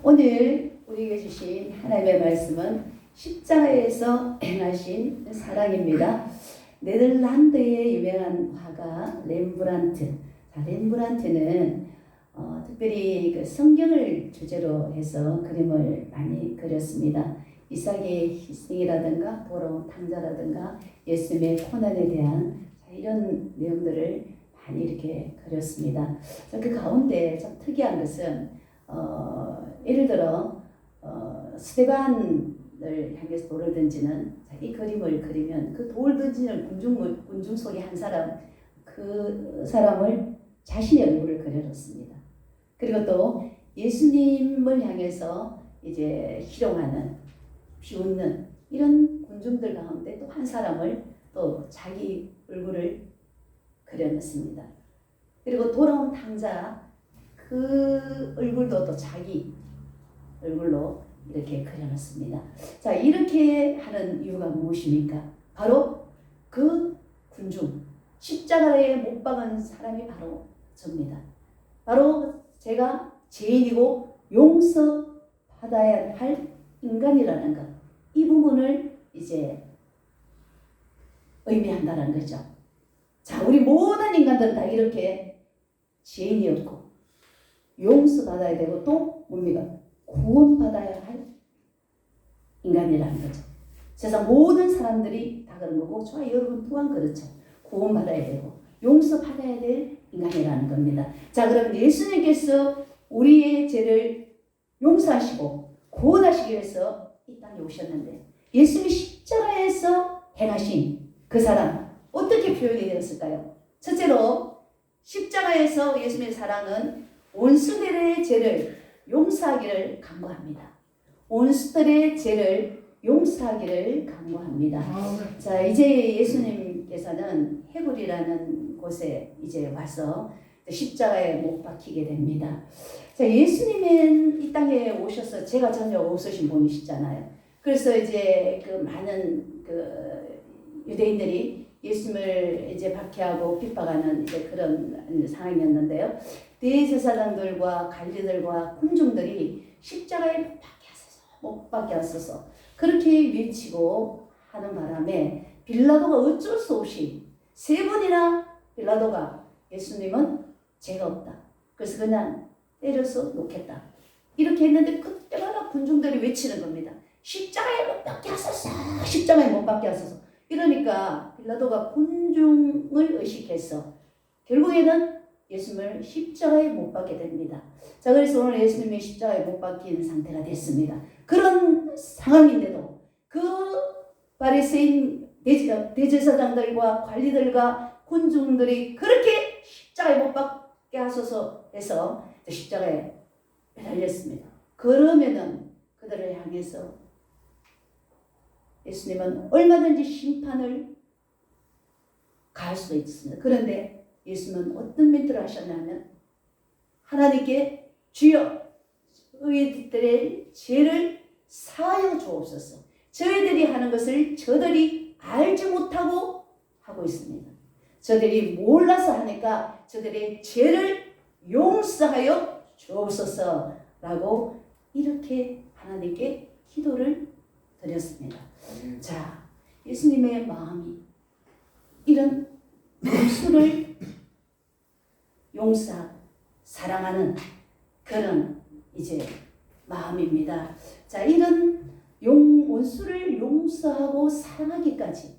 오늘 우리에게 주신 하나님의 말씀은 십자가에서 행하신 사랑입니다. 네덜란드의 유명한 화가 렘브란트. 렘브란트는 특별히 그 성경을 주제로 해서 그림을 많이 그렸습니다. 이삭의 희생이라든가 돌아온 탕자라든가 예수님의 고난에 대한 이런 내용들을 많이 이렇게 그렸습니다. 그 가운데 좀 특이한 것은 예를 들어 스테반을 향해서 돌을 던지는 이 그림을 그리면 그 돌 던지는 군중 속에 한 사람, 그 사람을 자신의 얼굴을 그려놓습니다. 그리고 또 예수님을 향해서 이제 희롱하는, 비웃는 이런 군중들 가운데 또 한 사람을 또 자기 얼굴을 그려놓습니다. 그리고 돌아온 탕자, 그 얼굴도 또 자기 얼굴로 이렇게 그려놨습니다. 자, 이렇게 하는 이유가 무엇입니까? 바로 그 군중, 십자가에 못 박은 사람이 바로 접니다. 바로 제가 죄인이고 용서받아야 할 인간이라는 것, 이 부분을 이제 의미한다는 거죠. 자, 우리 모든 인간들은 다 이렇게 죄인이었고 용서받아야 되고 또 뭡니까? 구원받아야 할 인간이라는 거죠. 세상 모든 사람들이 다 그런 거고 저와 여러분 또한 그렇죠. 구원받아야 되고 용서받아야 될 인간이라는 겁니다. 자, 그러면 예수님께서 우리의 죄를 용서하시고 구원하시기 위해서 이 땅에 오셨는데 예수님이 십자가에서 행하신 그 사랑 어떻게 표현이 되었을까요? 첫째로 십자가에서 예수님의 사랑은 원수들의 죄를 용서하기를 간구합니다. 원수들의 죄를 용서하기를 간구합니다. 자, 이제 예수님께서는 해굴이라는 곳에 이제 와서 십자가에 못 박히게 됩니다. 자, 예수님은 이 땅에 오셔서 죄가 전혀 없으신 분이시잖아요. 그래서 이제 그 많은 그 유대인들이 예수님을 이제 박해하고 핍박하는 이제 그런 상황이었는데요. 대제사장들과 관리들과 군중들이 십자가에 못 박게 하소서 그렇게 외치고 하는 바람에 빌라도가 어쩔 수 없이 세 번이나 빌라도가 예수님은 죄가 없다. 그래서 그냥 때려서 놓겠다. 이렇게 했는데 그때마다 군중들이 외치는 겁니다. 십자가에 못 박게 하소서. 십자가에 못 박게 하소서. 이러니까 빌라도가 군중을 의식해서 결국에는 예수님을 십자가에 못 박게 됩니다. 자, 그래서 오늘 예수님이 십자가에 못 박힌 상태가 됐습니다. 그런 상황인데도 그 바리새인 대제사장들과 관리들과 군중들이 그렇게 십자가에 못 박게 하소서 해서 십자가에 달렸습니다. 그러면은 그들을 향해서 예수님은 얼마든지 심판을 가할 수도 있습니다. 그런데 예수님은 어떤 멘트를 하셨냐면 하나님께 주여 저희들의 죄를 사하여 주옵소서. 저희들이 하는 것을 저들이 알지 못하고 하고 있습니다. 저들이 몰라서 하니까 저들의 죄를 용서하여 주옵소서라고 이렇게 하나님께 기도를 드렸습니다. 자, 예수님의 마음이 이런 원수를 사랑하는 그런 이제 마음입니다. 자, 이런 원수를 용서하고 사랑하기까지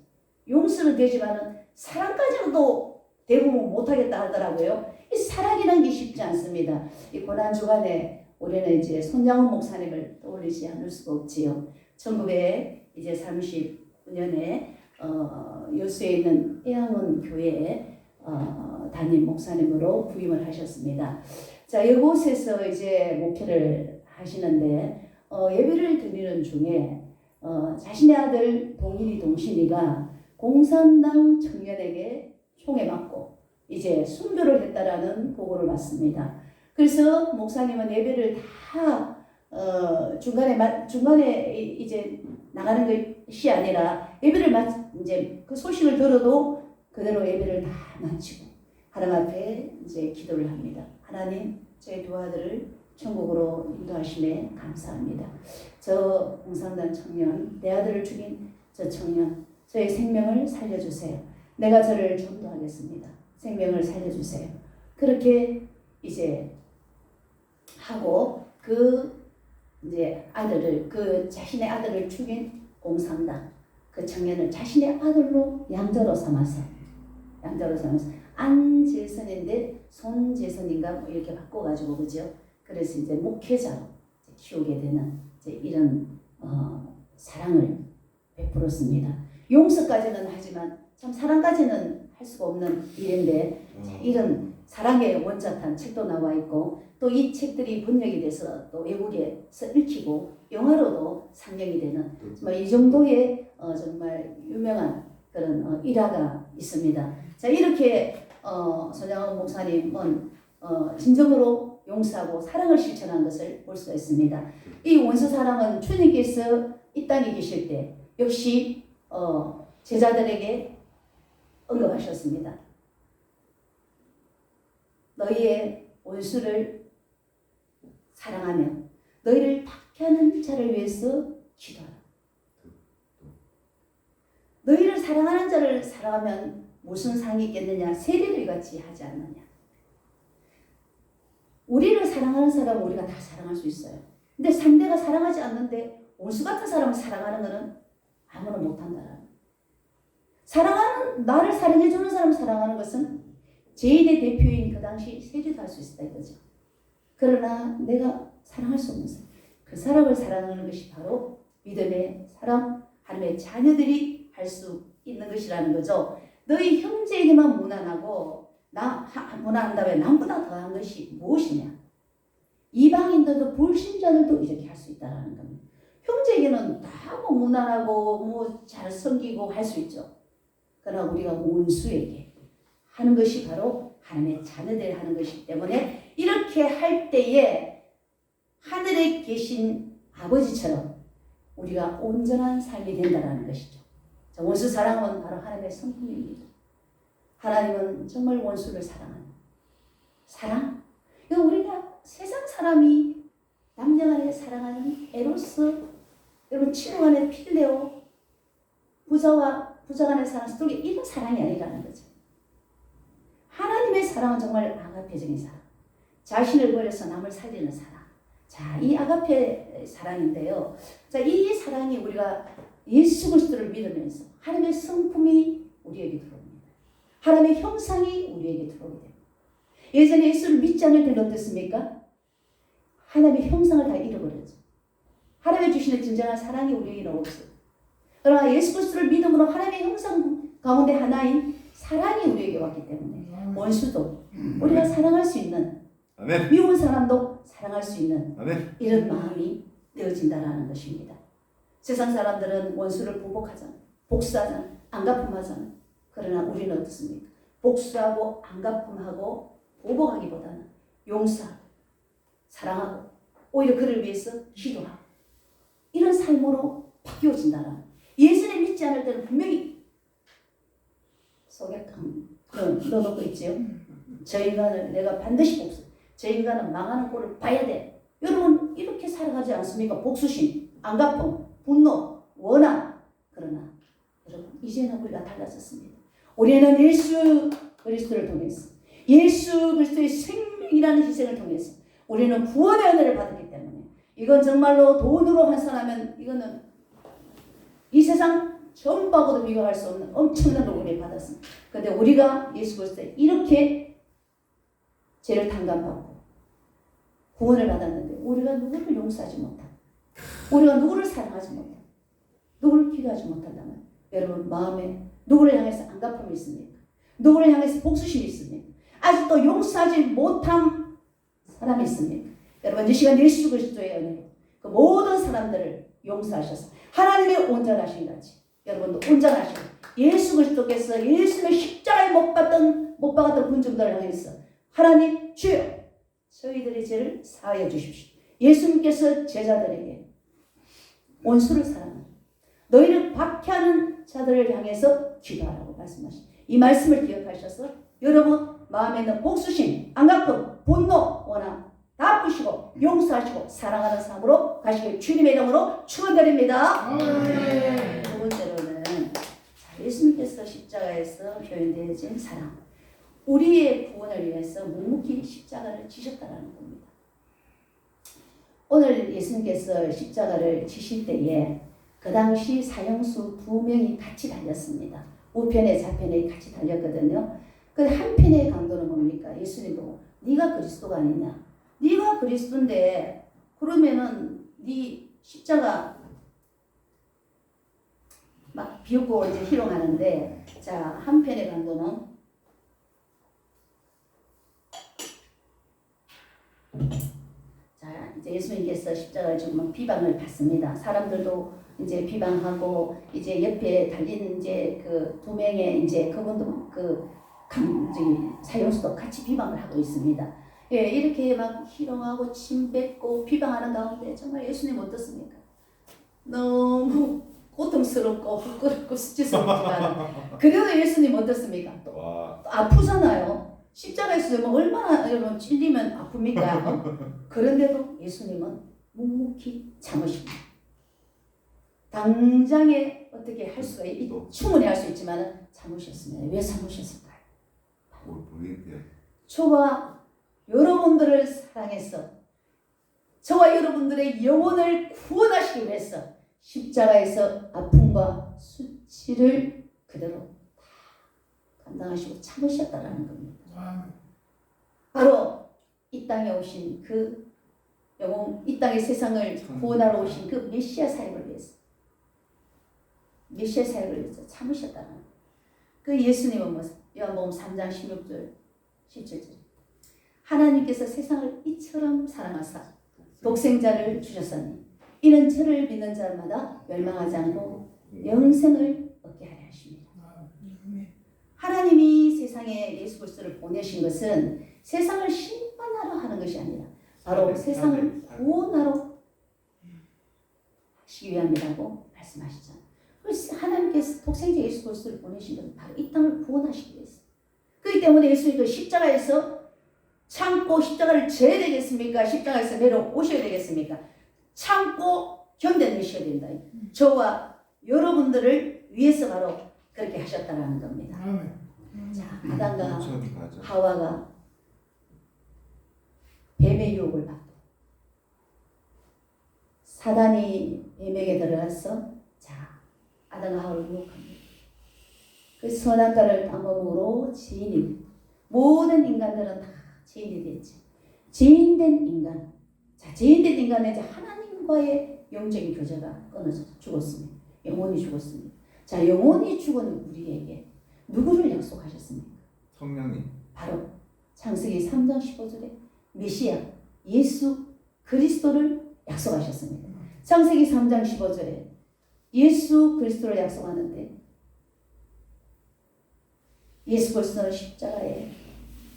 용서는 되지만은 사랑까지도 대부분 못하겠다 하더라고요. 이 사랑이라는 게 쉽지 않습니다. 이 고난 주간에 우리는 이제 손장훈 목사님을 떠올리지 않을 수가 없지요. 1939년에 여수에 있는 애양원 교회에 담임 목사님으로 부임을 하셨습니다. 자, 이곳에서 이제 목회를 하시는데 예배를 드리는 중에 자신의 아들 동신이가 공산당 청년에게 총에 맞고 이제 순교를 했다라는 보고를 받습니다. 그래서 목사님은 예배를 다 중간에 이제 나가는 것이 아니라 예배를 이제 그 소식을 들어도 그대로 예배를 다 마치고 하나님 앞에 이제 기도를 합니다. 하나님, 저희 두 아들을 천국으로 인도하심에 감사합니다. 저 공산당 청년, 내 아들을 죽인 저 청년, 저의 생명을 살려주세요. 내가 저를 전도하겠습니다. 생명을 살려주세요. 그렇게 이제 하고 이제 자신의 아들을 죽인 공산당 그 청년을 자신의 아들로 양자로 삼아서 안재선인데 손재선인가 뭐 이렇게 바꿔가지고 그죠? 그래서 이제 목회자로 키우게 되는 이제 이런 사랑을 베풀었습니다. 용서까지는 하지만 참 사랑까지는 할 수가 없는 일인데 이런 사랑의 원자탄 책도 나와 있고 또 이 책들이 번역이 돼서 또 외국에서 읽히고 영화로도 상영이 되는 정말 이 정도의 정말 유명한 그런 일화가 있습니다. 자 이렇게 손양원 목사님은 진정으로 용서하고 사랑을 실천한 것을 볼 수가 있습니다. 이 원수 사랑은 주님께서 이 땅에 계실 때 역시 제자들에게 언급하셨습니다. 너희의 원수를 사랑하며 너희를 박해하는 자를 위해서 기도하라. 너희를 사랑하는 자를 사랑하면 무슨 상이 있겠느냐? 세리들 같이 하지 않느냐? 우리를 사랑하는 사람은 우리가 다 사랑할 수 있어요. 근데 상대가 사랑하지 않는데 원수 같은 사람을 사랑하는 것은 아무나 못한다라는. 나를 사랑해주는 사람을 사랑하는 것은 죄인의 대표인 그 당시 세리도 할 수 있었다 이거죠. 그러나 내가 사랑할 수 없는 사람, 그 사람을 사랑하는 것이 바로 믿음의 사랑, 하나님의 자녀들이 할 수 있는 것이라는 거죠. 너희 형제에게만 무난하고 무난한 다음에 남보다 더한 것이 무엇이냐? 이방인들도 불신자들도 이렇게 할 수 있다는 겁니다. 형제에게는 다 뭐 무난하고 뭐 잘 섬기고 할 수 있죠. 그러나 우리가 원수에게 하는 것이 바로 하나님의 자녀들이 하는 것이기 때문에 이렇게 할 때에 하늘에 계신 아버지처럼 우리가 온전한 삶이 된다는 것이죠. 자, 원수 사랑은 바로 하나님의 성품입니다. 하나님은 정말 원수를 사랑하는 사랑. 이거 우리가 세상 사람이 남녀간에 사랑하는 에로스, 여러분 친구 간의 필레오, 부자와 부자 간의 사랑, 이런 사랑이 아니라는 거죠. 하나님의 사랑은 정말 아가페적인 사랑. 자신을 버려서 남을 살리는 사랑. 자, 이 아가페 사랑인데요. 자, 이 사랑이 우리가 예수 그리스도를 믿으면서 하나님의 성품이 우리에게 들어옵니다. 하나님의 형상이 우리에게 들어오게 됩니다. 예전에 예수를 믿지 않을 때는 어땠습니까? 하나님의 형상을 다 잃어버렸죠. 하나님의 주시는 진정한 사랑이 우리에게는 없어요. 그러나 예수 그리스도를 믿음으로 하나님의 형상 가운데 하나인 사랑이 우리에게 왔기 때문에 원수도 우리가 사랑할 수 있는, 아멘. 미운 사람도 사랑할 수 있는, 아멘. 이런 마음이 되어진다는 것입니다. 세상 사람들은 원수를 보복하잖아요. 복수하잖아요. 안갚음하잖아요. 그러나 우리는 어떻습니까? 복수하고 안갚음하고 보복하기보다는 용서하고 사랑하고 오히려 그를 위해서 기도하고 이런 삶으로 바뀌어진다는. 예수를 믿지 않을 때는 분명히 속에 넣어놓고 있지요. 저 인간을 내가 반드시 복수. 저 인간은 망하는 꼴을 봐야 돼. 여러분 이렇게 살아가지 않습니까? 복수심, 안갚음, 분노, 원한. 그러나 여러분 이제는 우리가 달라졌습니다. 우리는 예수 그리스도를 통해서 예수 그리스도의 생명이라는 희생을 통해서 우리는 구원의 은혜를 받았기 때문에 이건 정말로 돈으로 환산하면 이거는 이 세상 전부하고도 비교할 수 없는 엄청난 은혜를 받았습니다. 그런데 우리가 예수 그리스도에 이렇게 죄를 탕감받고 구원을 받았는데 우리가 누구를 용서하지 못하고 우리가 누구를 사랑하지 못하고 누구를 기도하지 못한다면 여러분 마음에 누구를 향해서 안갚음이 있습니까? 누구를 향해서 복수심이 있습니까? 아직도 용서하지 못한 사람이 있습니까? 여러분 이 시간 예수 그리스도의 은혜로 그 모든 사람들을 용서하셔서 하나님의 온전하신 같이 여러분도 온전하시고 예수 그리스도께서 예수의 십자가에 못 박았던 군중들을 향해서 하나님 주여 저희들의 죄를 사하여 주십시오. 예수님께서 제자들에게 원수를 사랑하는 너희를 박해하는 자들을 향해서 기도하라고 말씀하신 이 말씀을 기억하셔서 여러분 마음에 있는 복수심, 안갚음, 분노, 원한 다 푸시고 용서하시고 사랑하는 삶으로 가시길 주님의 이름으로 축원드립니다. 두 번째로는 예수님께서 십자가에서 표현되어진 사랑, 우리의 구원을 위해서 묵묵히 십자가를 지셨다는 겁니다. 오늘 예수님께서 십자가를 지실 때에 그 당시 사형수 2명이 같이 달렸습니다. 우편에 좌편에 같이 달렸거든요. 그 한편의 강도는 뭡니까? 예수님 보고 네가 그리스도가 아니냐? 네가 그리스도인데 그러면은 네 십자가 막 비웃고 이제 희롱하는데, 자, 한편의 강도는 자, 이제 예수님께서 십자가를 지금 비방을 받습니다. 사람들도 이제 비방하고 이제 옆에 달린 이제 그 2명의 이제 그분도 그 사형수도 같이 비방을 하고 있습니다. 예, 이렇게 막 희롱하고 침 뱉고 비방하는 가운데 정말 예수님 어떻습니까? 너무 고통스럽고 부끄럽고 수치스럽지만 그래도 예수님 어떻습니까? 또 아프잖아요. 십자가에서 뭐 얼마나 여러분 찔리면 아픕니까? 그런데도 예수님은 묵묵히 참으십니다. 당장에 어떻게 할 수가 충분히 할 수 있지만 참으셨습니다. 왜 참으셨을까요? 저와 여러분들을 사랑해서 저와 여러분들의 영혼을 구원하시기 위해서 십자가에서 아픔과 수치를 그대로 다 감당하시고 참으셨다라는 겁니다. 바로 이 땅에 오신 그 영혼, 이 땅의 세상을 구원하러 오신 그 메시아 사역을 위해서, 메시아 사역을 위해서 참으셨다는 겁니다. 그 예수님은 뭐 요한복음 3장 16절 17절 하나님께서 세상을 이처럼 사랑하사 독생자를 주셨으니 이는 저를 믿는 자마다 멸망하지 않고 영생을 얻게 하려 하십니다. 하나님이 세상에 예수 그리스도를 보내신 것은 세상을 심판하러 하는 것이 아니라 바로 세상을 구원하러 하시기 위함이라고 말씀하시잖아요. 그래서 하나님께서 독생자 예수 그리스도를 보내신 것은 바로 이 땅을 구원하시기 위해서. 그렇기 때문에 예수님이 그 십자가에서 참고 십자가를 져야 되겠습니까? 십자가에서 내려오셔야 되겠습니까? 참고 견뎌내셔야 된다. 저와 여러분들을 위해서 바로 그렇게 하셨다는 겁니다. 자, 아담과 하와가 뱀의 유혹을 받고 사단이 뱀에게 들어가서 자, 아담과 하와를 유혹합니다. 그 선악과를 따먹음으로 죄인이 모든 인간들은 다 죄인이 됐죠. 죄인된 인간, 자, 죄인된 인간은 이제 하나님과의 영적인 교제가 끊어져서 죽었습니다. 영혼이 죽었습니다. 자, 영혼이 죽은 우리에게 누구를 약속하셨습니까? 성령님. 바로 창세기 3장 15절에 메시아 예수 그리스도를 약속하셨습니다. 창세기 3장 15절에 예수 그리스도를 약속하는데 예수 그리스도는 십자가에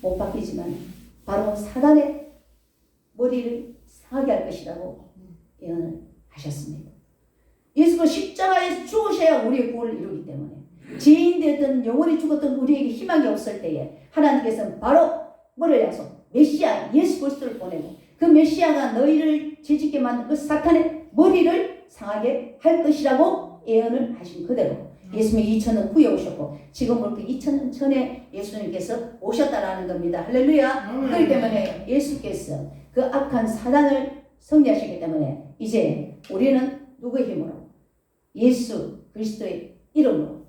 못 박히지만 바로 사단의 머리를 상하게 할 것이라고 예언을 하셨습니다. 예수가 십자가에서 죽으셔야 우리의 구원을 이루기 때문에 죄인 되었던 영원히 죽었던 우리에게 희망이 없을 때에 하나님께서는 바로 뭐를 약속? 메시아 예수 그리스도를 보내고 그 메시아가 너희를 죄짓게 만든 그 사탄의 머리를 상하게 할 것이라고 예언을 하신 그대로 예수님이 2000년 후에 오셨고 지금부터 2000년 전에 예수님께서 오셨다라는 겁니다. 할렐루야. 그렇기 때문에 예수께서 그 악한 사단을 승리하시기 때문에 이제 우리는 누구의 힘으로? 예수 그리스도의 이름으로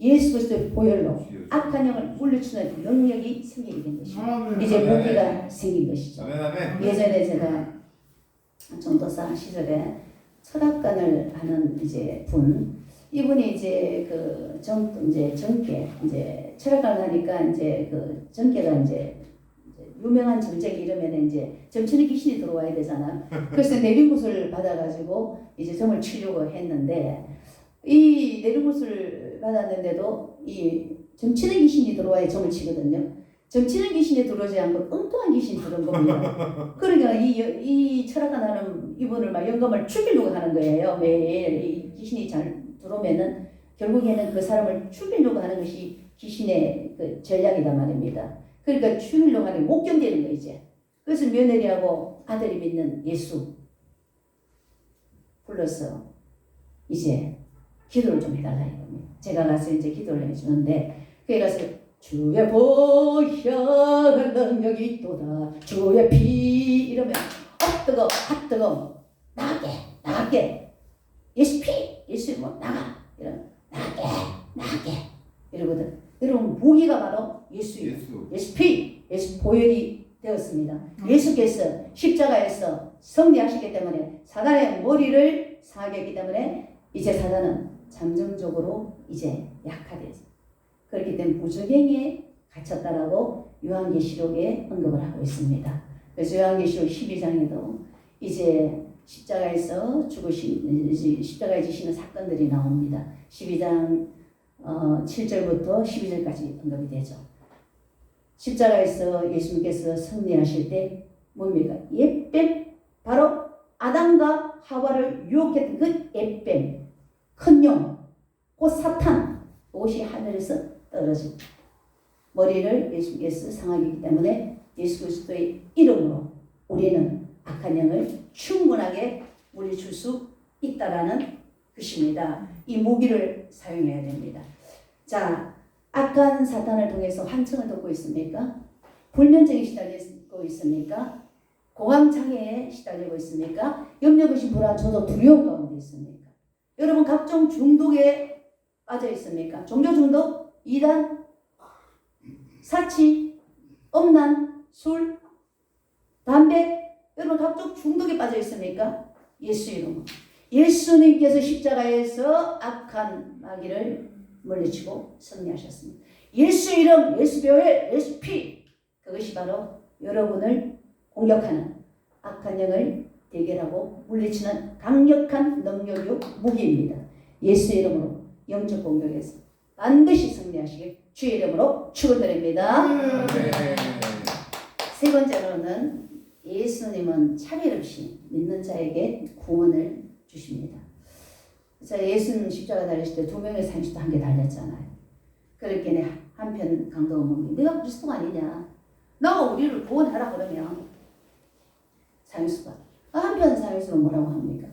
예수 그리스도의 보혈로 악한 영을 물리치는 능력이 생기게 된 것입니다. 이제 무기가 생긴 것이죠. 예전에 제가 전도사 시절에 철학관을 하는 이제 이분이 이제 이제 정계 이제 철학관을 하니까 이제 그 정계가 이제 유명한 점쟁이 이러면 이제 점치는 귀신이 들어와야 되잖아. 그래서 내린굿을 받아가지고 이제 점을 치려고 했는데 이 내린굿을 받았는데도 이 점치는 귀신이 들어와야 점을 치거든요. 점치는 귀신이 들어오지 않고 엉뚱한 귀신이 들어온 겁니다. 그러니까 이 철학관 하는 이분을 막 영감을 죽이려고 하는 거예요. 매일 이 귀신이 잘 들어오면은 결국에는 그 사람을 죽이려고 하는 것이 귀신의 그 전략이다 말입니다. 그러니까 죽이려고 하는 못 견디는 거 이제. 그것을 며느리하고 아들이 믿는 예수 불러서 이제 기도를 좀 해달라 이겁니다. 제가 가서 이제 기도를 해주는데 그에 가서 주의 보혈 능력이 있도다 주의 피 이러면 뜨거 뜨거 나가게 예수 피 예수 뭐 나가 이러면 나가게 이러거든. 여러분 무기가 바로 예수예요. 예수 피 예수 보혈이 되었습니다. 예수께서 십자가에서 승리하시기 때문에 사단의 머리를 상하게 했기 때문에 이제 사단은 잠정적으로 이제 약화되죠. 그렇기 때문에 무적행에 갇혔다라고 요한계시록에 언급을 하고 있습니다. 그래서 요한계시록 12장에도 이제 십자가에서 십자가에 지시는 사건들이 나옵니다. 12장 7절부터 12절까지 언급이 되죠. 십자가에서 예수님께서 승리하실 때 뭡니까? 옛뱀 바로 아담과 하와를 유혹했던 그 옛뱀 큰 용, 곧 사탄 옷이 하늘에서 떨어진 머리를 예수께서 상하기 때문에 예수 그리스도의 이름으로 우리는 악한 영을 충분하게 물리칠 수 있다라는 것입니다. 이 무기를 사용해야 됩니다. 자, 악한 사탄을 통해서 환청을 듣고 있습니까? 불면증에 시달리고 있습니까? 공황장애에 시달리고 있습니까? 염려의심 불안 저도 두려움 가운데 있습니까? 여러분 각종 중독에 빠져 있습니까? 종교 중독, 이단, 사치, 음란, 술, 담배 여러분 각종 중독에 빠져 있습니까? 예수 이름으로 예수님께서 십자가에서 악한 마귀를 물리치고 승리하셨습니다. 예수 이름, 예수 교회, 예수 피 그것이 바로 여러분을 공격하는 악한 영을 대결하고 물리치는 강력한 능력이요 무기입니다. 예수 이름으로 영적 공격에서 반드시 승리하시길 주의 이름으로 축원드립니다. 세 번째로는 예수님은 차별 없이 믿는 자에게 구원을 주십니다. 자, 예수님 십자가 달리실 때 2명의 사형수도 함께 달렸잖아요. 그렇게 한편 강도가 뭡니까? 네가 그리스도가 아니냐? 너가 우리를 구원하라 그러면 사형수가 한편 사형수가 뭐라고 합니까?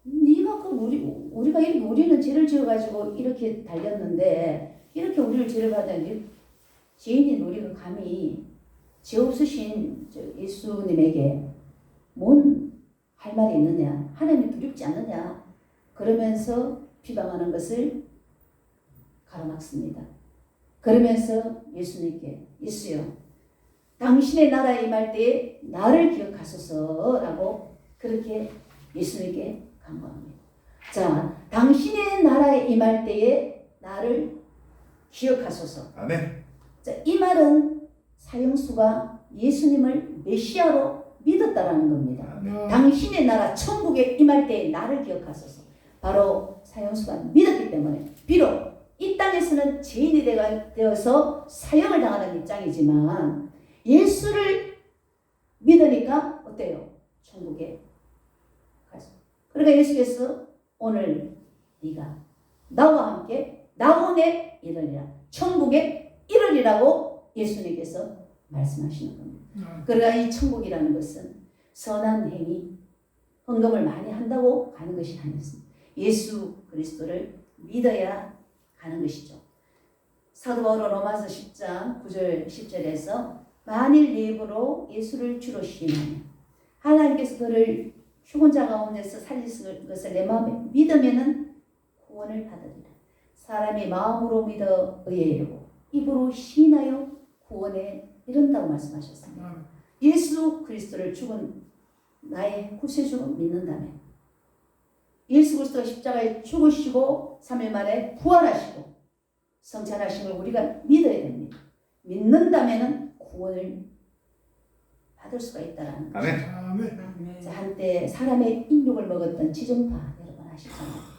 네가 그 우리가 이렇게 우리는 죄를 지어가지고 이렇게 달렸는데 이렇게 우리를 죄를 받았는데 죄인인 우리가 감히 죄 없으신 예수님에게 뭔 할 말이 있느냐? 하나님이 두렵지 않느냐? 그러면서 비방하는 것을 가로막습니다. 그러면서 예수님께 예수여 당신의 나라에 임할 때에 나를 기억하소서라고 그렇게 예수님께 간구합니다. 자, 당신의 나라에 임할 때에 나를 기억하소서. 아멘. 자, 이 말은 사형수가 예수님을 메시아로 믿었다라는 겁니다. 당신의 나라 천국에 임할 때에 나를 기억하소서. 바로 사형수가 믿었기 때문에 비록 이 땅에서는 죄인이 되어서 사형을 당하는 입장이지만 예수를 믿으니까 어때요? 천국에 가죠. 그러니까 예수께서 오늘 네가 나와 함께 나온에 이르리라 천국에 이르리라고 예수님께서 말씀하시는 겁니다. 그러니까 이 천국이라는 것은 선한 행위, 헌금을 많이 한다고 가는 것이 아니었습니다. 예수 그리스도를 믿어야 가는 것이죠. 사도 바울은 로마서 10장 9절 10절에서 만일 내 입으로 예수를 주로 시인하면 하나님께서 그를 죽은 자 가운데서 살리실 것을 내 마음에 믿으면은 구원을 받으리라. 사람이 마음으로 믿어 의에 이르고 입으로 시인하여 구원에 이른다고 말씀하셨습니다. 예수 그리스도를 죽은 나의 구세주로 믿는다면 예수 그리스도가 십자가에 죽으시고 3일 만에 부활하시고 성찬하신 걸 우리가 믿어야 됩니다. 믿는다면 구원을 받을 수가 있다라는 거죠. 아멘. 한때 사람의 인육을 먹었던 지존파 여러분 아시잖아요.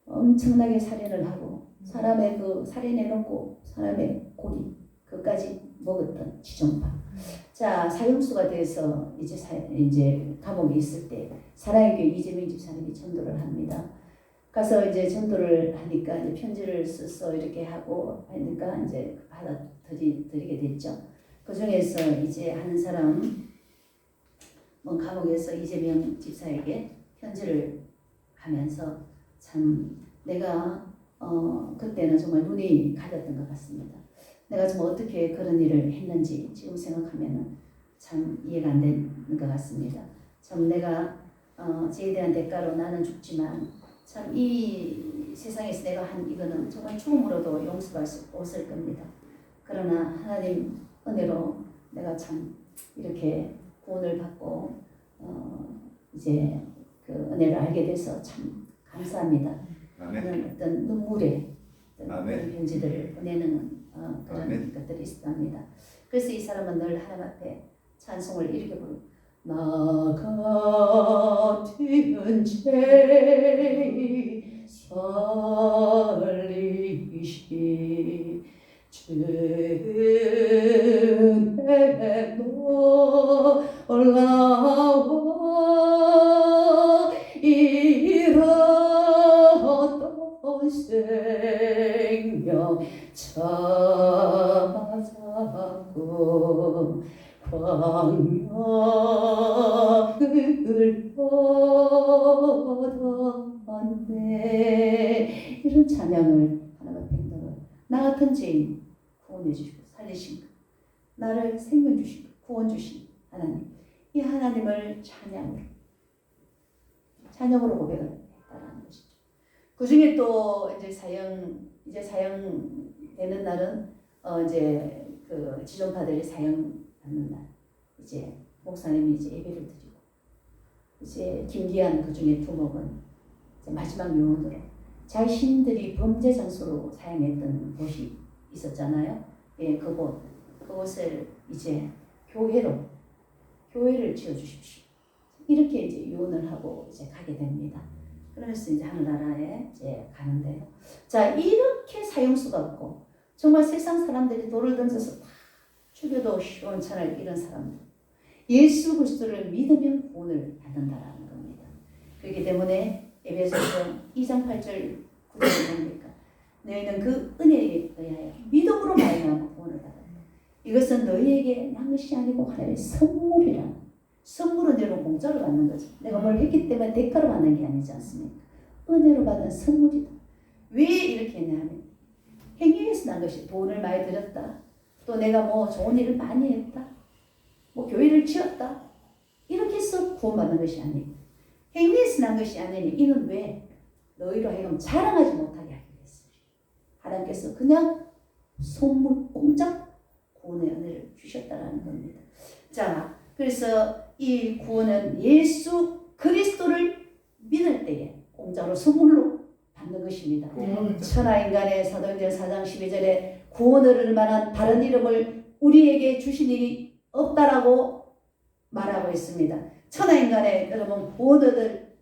엄청나게 살인을 하고 사람의 그 살인해놓고 사람의 고기 그까지 먹었던 지존파. 자, 사형수가 돼서 이제 감옥에 있을 때 사랑의 교회 이재명 집사님이 전도를 합니다. 가서 이제 전도를 하니까 이제 편지를 써서 이렇게 하고 하니까 이제 받아들이게 됐죠. 그 중에서 이제 한 사람 감옥에서 이재명 집사에게 편지를 하면서 참 내가 그때는 정말 눈이 가렸던 것 같습니다. 내가 좀 어떻게 그런 일을 했는지 지금 생각하면 참 이해가 안 되는 것 같습니다. 참 내가 죄에 대한 대가로 나는 죽지만 참 이 세상에서 내가 한 이거는 정말 죽음으로도 용서할 수 없을 겁니다. 그러나 하나님 은혜로 내가 참 이렇게 구원을 받고 이제 그 은혜를 알게 돼서 참 감사합니다. 그런 어떤 눈물의 어떤 그런 편지들을 보내는 그런 것들이 있습니다. 그래서 이 사람은 늘 하나님 앞에 찬송을 이렇게 부릅니다. 나 같은 죄 살리시 주의 놀라워 잃었던 생명 찾아고 광야를 걷었네. 이런 찬양을 하나님 앞에 한다고. 나 같은 죄인 구원해 주시고 살리신 것, 나를 생명 주신 것, 구원 주신 하나님, 이 하나님을 찬양으로 고백을 했다라는 것이죠. 그 중에 또 이제 사형되는 날은 이제 그 지존파들이 사형받는 날, 이제 목사님이 이제 예배를 드리고, 이제 김기한 그 중에 두목은 이제 마지막 요원으로 자신들이 범죄 장소로 사용했던 곳이 있었잖아요. 예, 그곳을 이제 교회를 지어 주십시오. 이렇게 이제 유언을 하고 이제 가게 됩니다. 그러면서 이제 하늘나라에 이제 가는데요. 자, 이렇게 사형수가 없고 정말 세상 사람들이 돌을 던져서 다 죽여도 시원찮을 이런 사람들, 예수 그리스도를 믿으면 구원을 받는다라는 겁니다. 그렇기 때문에 에베소서 2장 8절 9절이 뭡니까? 너희는 그 은혜에 의하여 믿음으로 말미암아 구원을 받았다. 이것은 너희에게 난 것이 아니고 하나님의 선물이라. 선물은 여러분 공짜로 받는 거죠. 내가 뭘 했기 때문에 대가로 받는 게 아니지 않습니까? 은혜로 받은 선물이다. 왜 이렇게 했냐면 행위에서 난 것이 돈을 많이 들였다. 또 내가 뭐 좋은 일을 많이 했다. 뭐 교회를 지었다. 이렇게 해서 구원받는 것이 아니고 행위에서 난 것이 아니니 이는 왜 너희로 하여금 자랑하지 못하게 하기 위해서 하나님께서 그냥 선물 공짜 구원의 은혜를 주셨다라는 겁니다. 자, 그래서 이 구원은 예수 그리스도를 믿을 때에 공짜로 선물로 받는 것입니다. 천하인간의 사도행전 4장 12절에 구원을 얻을 만한 다른 이름을 우리에게 주신 일이 없다라고 말하고 있습니다. 천하인간에 여러분 구원 얻을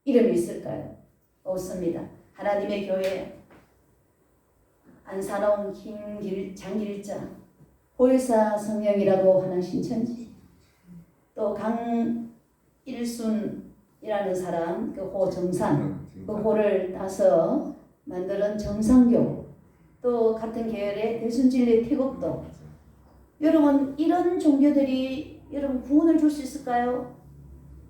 이름이 있을까요? 없습니다. 하나님의 교회 안사로운 장길자 보혜사 성령이라고 하는 신천지, 또 강일순이라는 사람, 그 호 정산, 그 호를 따서 만드는 정상교, 또 같은 계열의 대순진리 태국도. 여러분 이런 종교들이 여러분 구원을 줄 수 있을까요?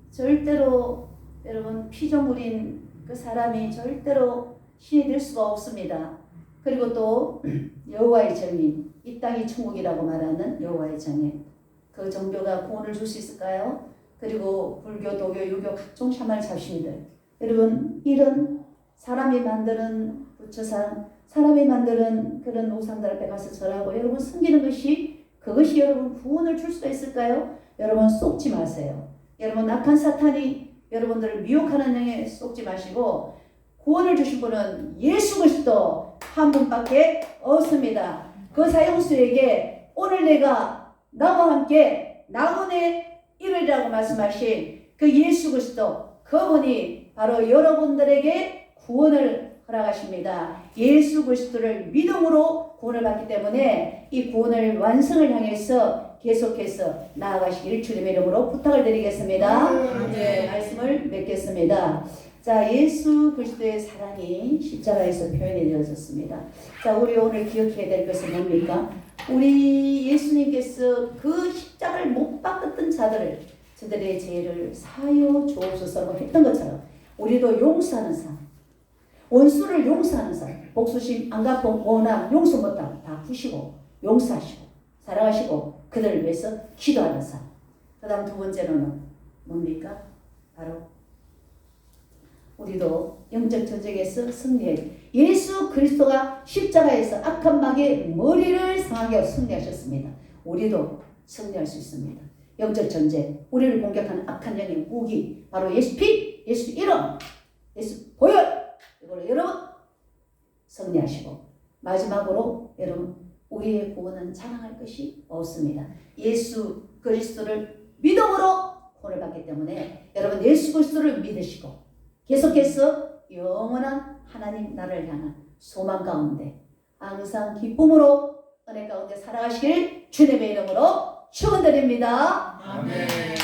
절대로 여러분 피조물인 그 사람이 절대로 신이 될 수가 없습니다. 그리고 또 여호와의 정인, 이 땅이 천국이라고 말하는 여호와의 정인, 그 종교가 구원을 줄 수 있을까요? 그리고 불교, 도교, 유교 각종 샤말 잡신들, 여러분 이런 사람이 만드는 부처상, 사람이 만드는 그런 우상들 앞에 가서 절하고 여러분 섬기는 것이 그것이 여러분 구원을 줄 수가 있을까요? 여러분 속지 마세요. 여러분 악한 사탄이 여러분들을 미혹하는 영에 속지 마시고 구원을 주신 분은 예수 그리스도 한 분밖에 없습니다. 그 사형수에게 오늘 내가 나와 함께 나훈의 이르리라고 말씀하신 그 예수 그리스도, 그분이 바로 여러분들에게 구원을 허락하십니다. 예수 그리스도를 믿음으로 구원을 받기 때문에 이 구원을 완성을 향해서 계속해서 나아가시기를 주님의 이름으로 부탁을 드리겠습니다. 네, 말씀을 맺겠습니다. 자, 예수 그리스도의 사랑이 십자가에서 표현이 되어졌습니다. 자, 우리 오늘 기억해야 될 것은 뭡니까? 우리 예수님께서 그 십자가를 못 박았던 자들을 저들의 죄를 사하여 주옵소서라고 했던 것처럼 우리도 용서하는 삶, 원수를 용서하는 삶, 복수심, 안갚음, 원함, 용서 못함 다 푸시고 용서하시고 사랑하시고 그들을 위해서 기도하는 삶. 그 다음 두 번째로는 뭡니까? 바로 우리도 영적 전쟁에서 승리해 예수 그리스도가 십자가에서 악한 마귀의 머리를 상하게 하고 승리하셨습니다. 우리도 승리할 수 있습니다. 영적 전쟁, 우리를 공격하는 악한 영의 무기 바로 예수 피, 예수 이름, 예수 보혈 이걸로 여러분 승리하시고 마지막으로 여러분 우리의 구원은 자랑할 것이 없습니다. 예수 그리스도를 믿음으로 구원을 받기 때문에 여러분 예수 그리스도를 믿으시고 계속해서 영원한 하나님 나라를 향한 소망 가운데 항상 기쁨으로 은혜 가운데 살아가시길 주님의 이름으로 축원드립니다. 아멘.